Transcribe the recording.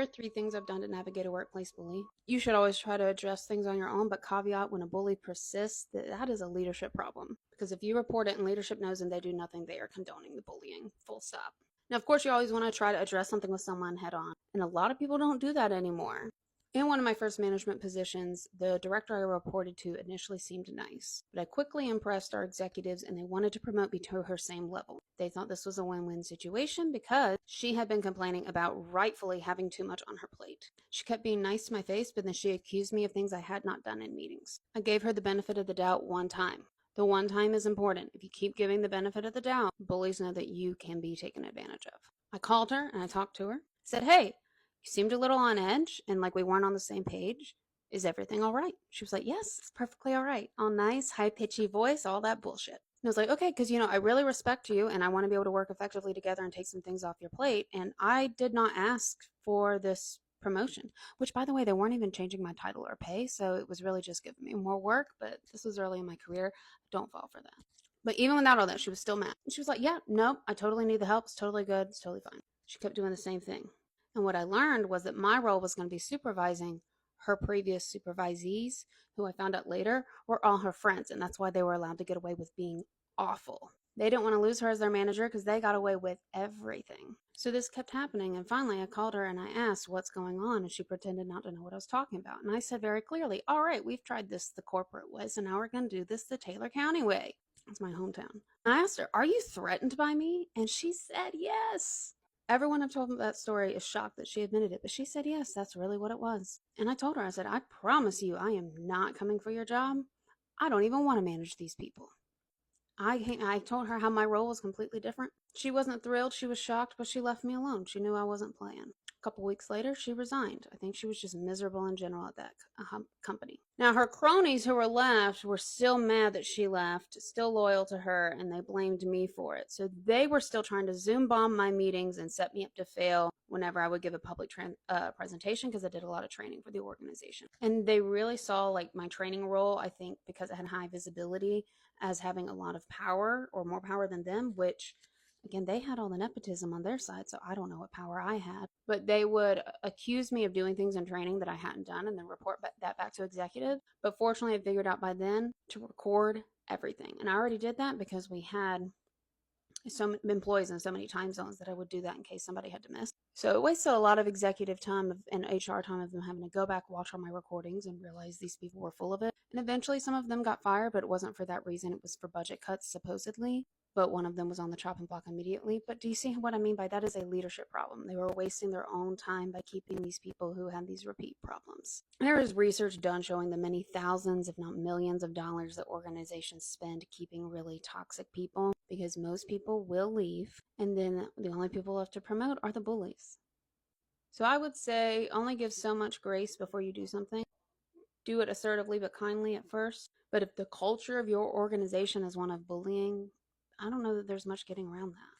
Here are 3 things I've done to navigate a workplace bully. You should always try to address things on your own, but caveat when a bully persists, that is a leadership problem. Because if you report it and leadership knows and they do nothing, they are condoning the bullying, full stop. Now, of course, you always want to try to address something with someone head on, and a lot of people don't do that anymore. In one of my first management positions, the director I reported to initially seemed nice, but I quickly impressed our executives and they wanted to promote me to her same level. They thought this was a win-win situation because she had been complaining about rightfully having too much on her plate. She kept being nice to my face, but then she accused me of things I had not done in meetings. I gave her the benefit of the doubt one time. The one time is important. If you keep giving the benefit of the doubt, bullies know that you can be taken advantage of. I called her and I talked to her. Said, hey, you seemed a little on edge and like we weren't on the same page. Is everything all right? She was like, yes, it's perfectly all right. All nice, high-pitchy voice, all that bullshit. And I was like, okay, because, I really respect you and I want to be able to work effectively together and take some things off your plate. And I did not ask for this promotion, which, by the way, they weren't even changing my title or pay. So it was really just giving me more work. But this was early in my career. Don't fall for that. But even without all that, she was still mad. And she was like, yeah, nope, I totally need the help. It's totally good. It's totally fine. She kept doing the same thing. And what I learned was that my role was going to be supervising her previous supervisees, who I found out later were all her friends. And that's why they were allowed to get away with being awful. They didn't want to lose her as their manager because they got away with everything. So this kept happening. And finally, I called her and I asked what's going on. And she pretended not to know what I was talking about. And I said very clearly, all right, we've tried this the corporate way. So now we're going to do this the Taylor County way. It's my hometown. And I asked her, are you threatened by me? And she said yes. Everyone I've told that story is shocked that she admitted it, but she said, yes, that's really what it was. And I told her, I said, I promise you, I am not coming for your job. I don't even want to manage these people. I told her how my role was completely different. She wasn't thrilled. She was shocked, but she left me alone. She knew I wasn't playing. A couple weeks later, she resigned. I think she was just miserable in general at that company. Now, her cronies who were left were still mad that she left, still loyal to her, and they blamed me for it. So they were still trying to Zoom bomb my meetings and set me up to fail whenever I would give a public presentation because I did a lot of training for the organization. And they really saw like my training role, I think, because I had high visibility, as having a lot of power or more power than them, which again, they had all the nepotism on their side, so I don't know what power I had. But they would accuse me of doing things in training that I hadn't done and then report that back to executive. But fortunately, I figured out by then to record everything. And I already did that because we had so many employees in so many time zones that I would do that in case somebody had to miss. So it wasted a lot of executive time and HR time of them having to go back, watch all my recordings and realize these people were full of it. And eventually some of them got fired, but it wasn't for that reason. It was for budget cuts, supposedly. But one of them was on the chopping block immediately. But do you see what I mean by that is a leadership problem? They were wasting their own time by keeping these people who had these repeat problems. There is research done showing the many thousands, if not millions of dollars that organizations spend keeping really toxic people because most people will leave and then the only people left to promote are the bullies. So I would say only give so much grace before you do something. Do it assertively but kindly at first. But if the culture of your organization is one of bullying, I don't know that there's much getting around that.